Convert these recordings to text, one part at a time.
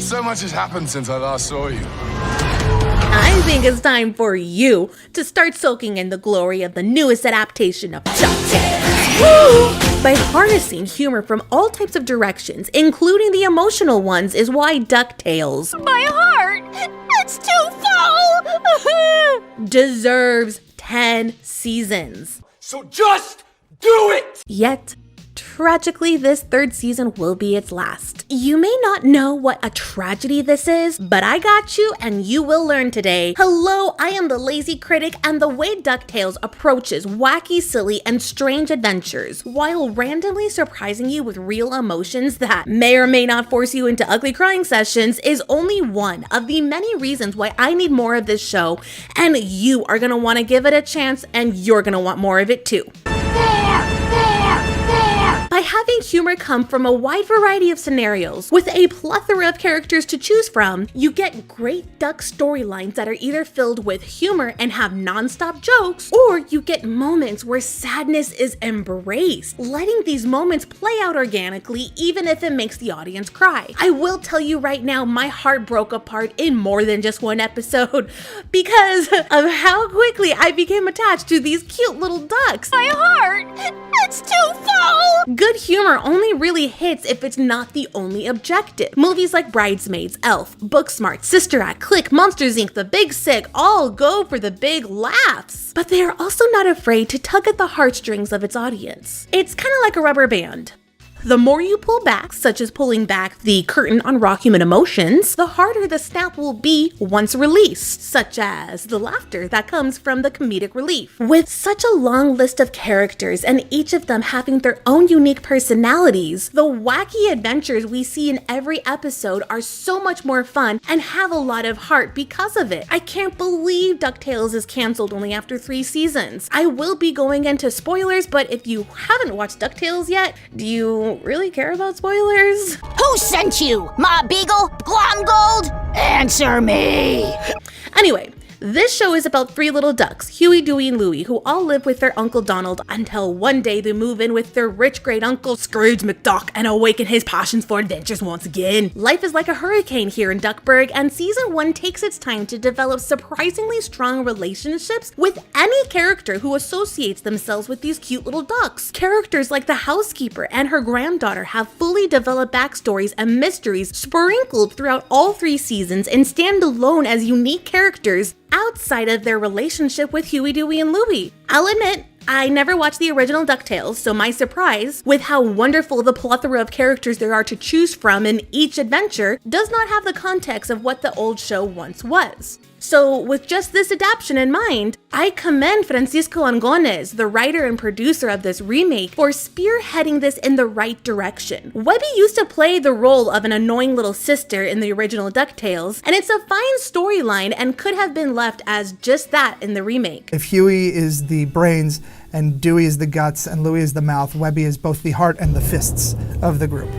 So much has happened since I last saw you. I think it's time for you to start soaking in the glory of the newest adaptation of DuckTales. Woo! By harnessing humor from all types of directions, including the emotional ones, is why DuckTales, My heart! It's too full! deserves 10 seasons. So just do it! Yet, tragically, this third season will be its last. You may not know what a tragedy this is, but I got you and you will learn today. Hello, I am the Lazy Critic, and the way DuckTales approaches wacky, silly, and strange adventures while randomly surprising you with real emotions that may or may not force you into ugly crying sessions is only one of the many reasons why I need more of this show, and you are gonna want to give it a chance, and you're gonna want more of it too. By having humor come from a wide variety of scenarios, with a plethora of characters to choose from, you get great duck storylines that are either filled with humor and have non-stop jokes, or you get moments where sadness is embraced, letting these moments play out organically even if it makes the audience cry. I will tell you right now, my heart broke apart in more than just one episode because of how quickly I became attached to these cute little ducks. My heart! It's too full! Good humor only really hits if it's not the only objective. Movies like Bridesmaids, Elf, Booksmart, Sister Act, Click, Monsters Inc., The Big Sick all go for the big laughs. But they are also not afraid to tug at the heartstrings of its audience. It's kind of like a rubber band. The more you pull back, such as pulling back the curtain on raw human emotions, the harder the snap will be once released, such as the laughter that comes from the comedic relief. With such a long list of characters and each of them having their own unique personalities, the wacky adventures we see in every episode are so much more fun and have a lot of heart because of it. I can't believe DuckTales is canceled only after 3 seasons. I will be going into spoilers, but if you haven't watched DuckTales yet, do you really care about spoilers? Who sent you? Ma Beagle? Glomgold? Answer me! Anyway, this show is about 3 little ducks, Huey, Dewey, and Louie, who all live with their Uncle Donald until one day they move in with their rich great uncle Scrooge McDuck and awaken his passions for adventures once again. Life is like a hurricane here in Duckburg, and season 1 takes its time to develop surprisingly strong relationships with any character who associates themselves with these cute little ducks. Characters like the housekeeper and her granddaughter have fully developed backstories and mysteries sprinkled throughout all 3 seasons and stand alone as unique characters outside of their relationship with Huey, Dewey, and Louie. I'll admit, I never watched the original DuckTales, so my surprise with how wonderful the plethora of characters there are to choose from in each adventure does not have the context of what the old show once was. So with just this adaptation in mind, I commend Francisco Angones, the writer and producer of this remake, for spearheading this in the right direction. Webby used to play the role of an annoying little sister in the original DuckTales, and it's a fine storyline and could have been left as just that in the remake. If Huey is the brains and Dewey is the guts and Louie is the mouth, Webby is both the heart and the fists of the group.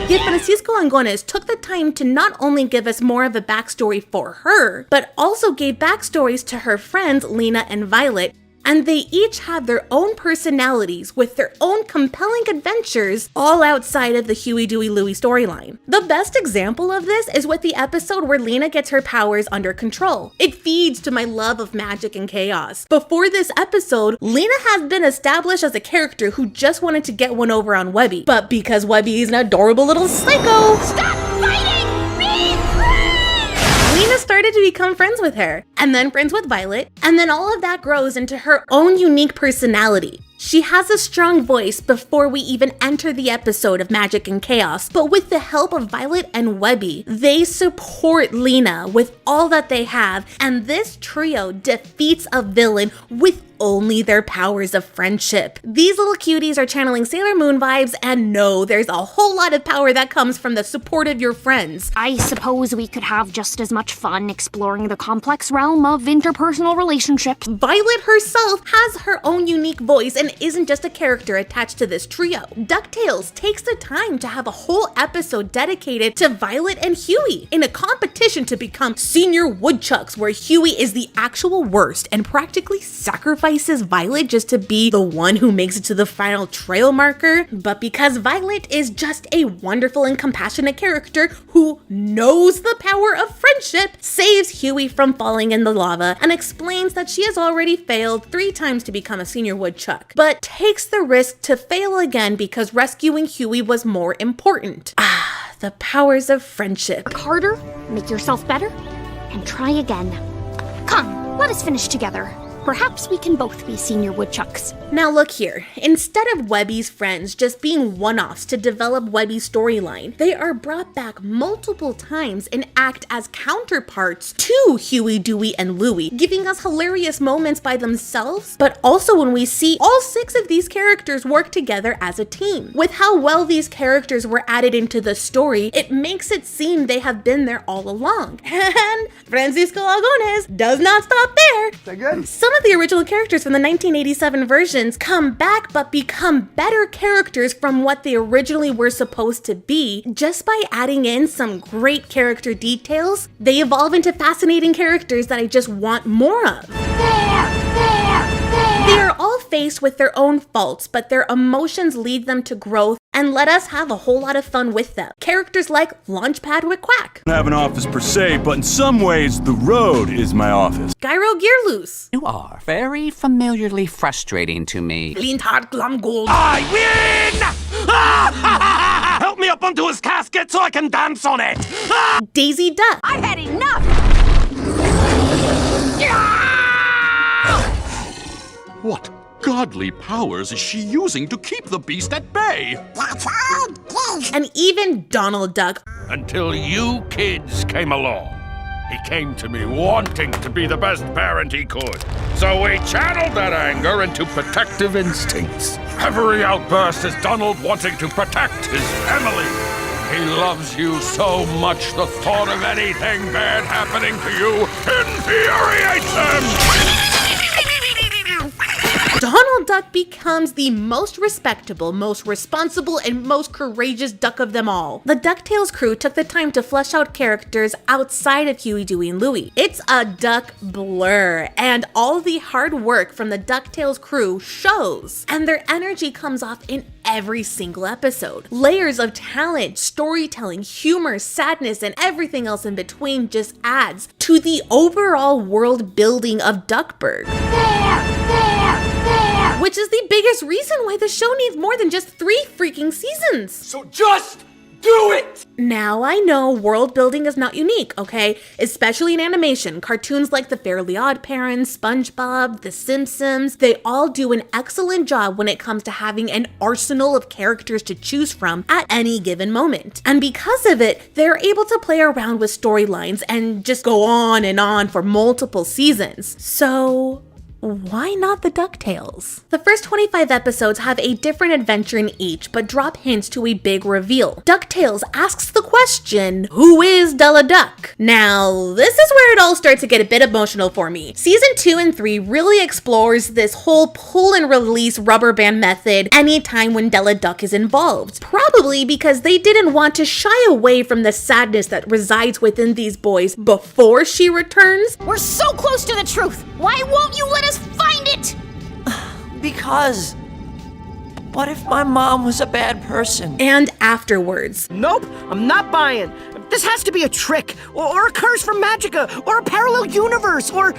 Yet Francisco Angones took the time to not only give us more of a backstory for her, but also gave backstories to her friends Lena and Violet, and they each have their own personalities with their own compelling adventures all outside of the Huey, Dewey, Louie storyline. The best example of this is with the episode where Lena gets her powers under control. It feeds to my love of magic and chaos. Before this episode, Lena has been established as a character who just wanted to get one over on Webby, but because Webby is an adorable little psycho, Stop fighting! Be free! Lena started to become friends with her, and then friends with Violet, and then all of that grows into her own unique personality. She has a strong voice before we even enter the episode of Magic and Chaos, but with the help of Violet and Webby, they support Lena with all that they have, and this trio defeats a villain with only their powers of friendship. These little cuties are channeling Sailor Moon vibes, and no, there's a whole lot of power that comes from the support of your friends. I suppose we could have just as much fun exploring the complex realm of interpersonal relationships. Violet herself has her own unique voice and isn't just a character attached to this trio. DuckTales takes the time to have a whole episode dedicated to Violet and Huey in a competition to become senior woodchucks, where Huey is the actual worst and practically sacrifices sacrifices Violet just to be the one who makes it to the final trail marker, but because Violet is just a wonderful and compassionate character who knows the power of friendship, saves Huey from falling in the lava and explains that she has already failed 3 times to become a senior woodchuck, but takes the risk to fail again because rescuing Huey was more important. The powers of friendship. Work harder, make yourself better, and try again. Come, let us finish together. Perhaps we can both be senior woodchucks. Now look here, instead of Webby's friends just being one-offs to develop Webby's storyline, they are brought back multiple times and act as counterparts to Huey, Dewey, and Louie, giving us hilarious moments by themselves, but also when we see all 6 of these characters work together as a team. With how well these characters were added into the story, it makes it seem they have been there all along. And Francisco Algones does not stop there. Is that good? Some of the original characters from the 1987 versions come back but become better characters from what they originally were supposed to be. Just by adding in some great character details, they evolve into fascinating characters that I just want more of. They are all faced with their own faults, but their emotions lead them to growth and let us have a whole lot of fun with them. Characters like Launchpad with Quack. I don't have an office per se, but in some ways, the road is my office. Gyro Gearloose. You are very familiarly frustrating to me. Lindhard Glumgold. I win! Help me up onto his casket so I can dance on it! Daisy Duck. I've had enough! What godly powers is she using to keep the beast at bay? And even Donald Duck. Until you kids came along. He came to me wanting to be the best parent he could. So we channeled that anger into protective instincts. Every outburst is Donald wanting to protect his Emily. He loves you so much the thought of anything bad happening to you infuriates him! Donald Duck becomes the most respectable, most responsible, and most courageous duck of them all. The DuckTales crew took the time to flesh out characters outside of Huey, Dewey, and Louie. It's a duck blur, and all the hard work from the DuckTales crew shows, and their energy comes off in every single episode. Layers of talent, storytelling, humor, sadness, and everything else in between just adds to the overall world building of Duckburg. Which is the biggest reason why the show needs more than just 3 freaking seasons. So just do it! Now I know world building is not unique, okay? Especially in animation. Cartoons like The Fairly Odd Parents, SpongeBob, The Simpsons, they all do an excellent job when it comes to having an arsenal of characters to choose from at any given moment. And because of it, they're able to play around with storylines and just go on and on for multiple seasons. So why not the DuckTales? The first 25 episodes have a different adventure in each, but drop hints to a big reveal. DuckTales asks the question, who is Della Duck? Now, this is where it all starts to get a bit emotional for me. Season 2 and 3 really explores this whole pull and release rubber band method anytime when Della Duck is involved. Probably because they didn't want to shy away from the sadness that resides within these boys before she returns. We're so close to the truth! Why won't you let us find it? Because what if my mom was a bad person? And afterwards. Nope, I'm not buying. This has to be a trick, or a curse from Magica, or a parallel universe, or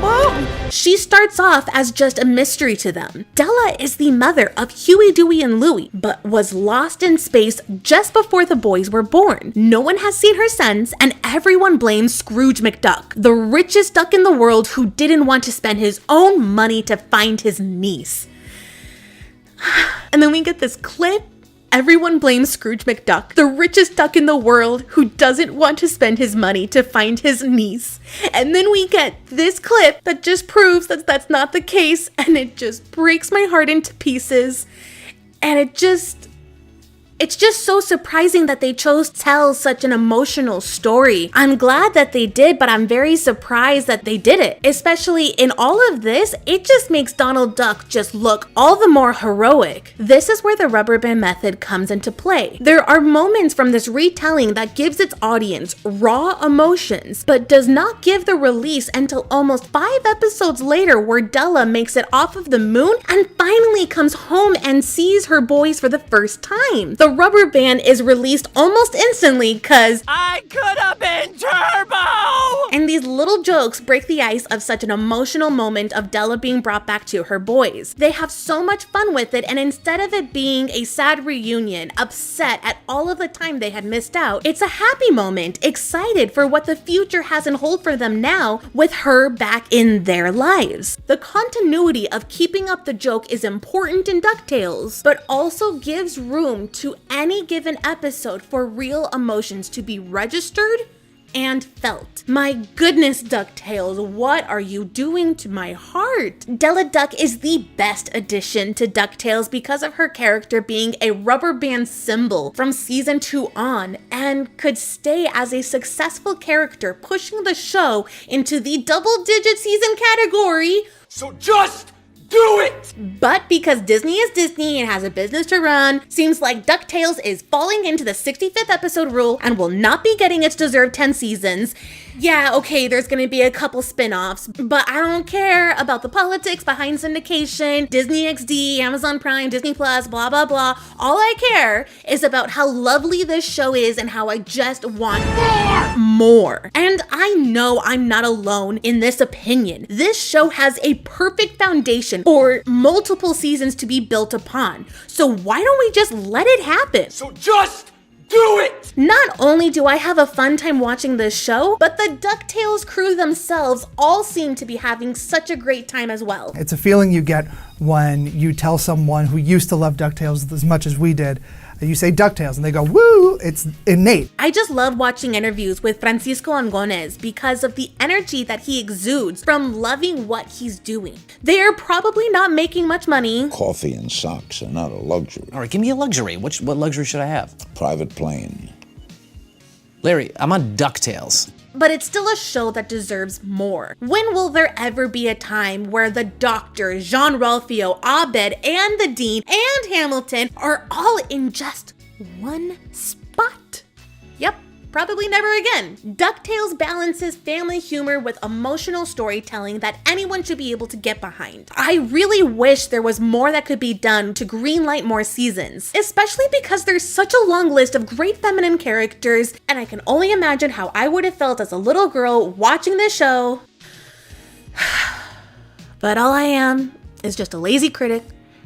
Mom! She starts off as just a mystery to them. Della is the mother of Huey, Dewey, and Louie, but was lost in space just before the boys were born. No one has seen her since, and everyone blames Scrooge McDuck, the richest duck in the world who didn't want to spend his own money to find his niece. And then we get this clip. Everyone blames Scrooge McDuck, the richest duck in the world who doesn't want to spend his money to find his niece. And then we get this clip that just proves that that's not the case, and it just breaks my heart into pieces. And it It's just so surprising that they chose to tell such an emotional story. I'm glad that they did, but I'm very surprised that they did it. Especially in all of this, it just makes Donald Duck just look all the more heroic. This is where the rubber band method comes into play. There are moments from this retelling that gives its audience raw emotions, but does not give the release until almost 5 episodes later, where Della makes it off of the moon and finally comes home and sees her boys for the first time. The rubber band is released almost instantly cause I could have been Turbo! And these little jokes break the ice of such an emotional moment of Della being brought back to her boys. They have so much fun with it, and instead of it being a sad reunion, upset at all of the time they had missed out, it's a happy moment, excited for what the future has in hold for them now with her back in their lives. The continuity of keeping up the joke is important in DuckTales, but also gives room to any given episode for real emotions to be registered and felt. My goodness, DuckTales, what are you doing to my heart? Della Duck is the best addition to DuckTales because of her character being a rubber band symbol from season 2 on, and could stay as a successful character, pushing the show into the double-digit season category. So just do it! But because Disney is Disney and has a business to run, seems like DuckTales is falling into the 65th episode rule and will not be getting its deserved 10 seasons. Yeah, okay, there's gonna be a couple spin-offs, but I don't care about the politics behind syndication, Disney XD, Amazon Prime, Disney Plus, blah, blah, blah. All I care is about how lovely this show is and how I just want more. And I know I'm not alone in this opinion. This show has a perfect foundation for multiple seasons to be built upon. So why don't we just let it happen? So just do it! Not only do I have a fun time watching this show, but the DuckTales crew themselves all seem to be having such a great time as well. It's a feeling you get when you tell someone who used to love DuckTales as much as we did, you say DuckTales and they go, woo, it's innate. I just love watching interviews with Francisco Angones because of the energy that he exudes from loving what he's doing. They're probably not making much money. Coffee and socks are not a luxury. All right, give me a luxury. What luxury should I have? Private plane. Larry, I'm on DuckTales. But it's still a show that deserves more. When will there ever be a time where the Doctor, Jean-Ralphio, Abed, and the Dean, and Hamilton are all in just one spot? Yep. Probably never again. DuckTales balances family humor with emotional storytelling that anyone should be able to get behind. I really wish there was more that could be done to greenlight more seasons, especially because there's such a long list of great feminine characters, and I can only imagine how I would have felt as a little girl watching this show. But all I am is just a lazy critic.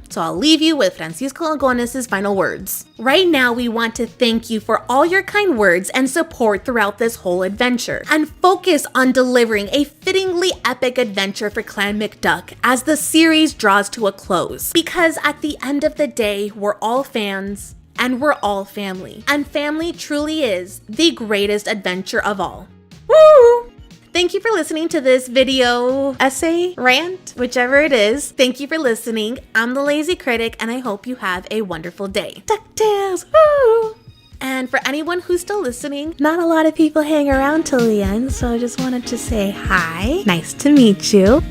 So I'll leave you with Francisco Angones' final words. Right now, we want to thank you for all your kind words and support throughout this whole adventure, and focus on delivering a fittingly epic adventure for Clan McDuck as the series draws to a close. Because at the end of the day, we're all fans and we're all family. And family truly is the greatest adventure of all. Woo! Thank you for listening to this video, essay, rant, whichever it is. Thank you for listening. I'm the Lazy Critic, and I hope you have a wonderful day. DuckTales, woo! And for anyone who's still listening, not a lot of people hang around till the end, so I just wanted to say hi. Nice to meet you.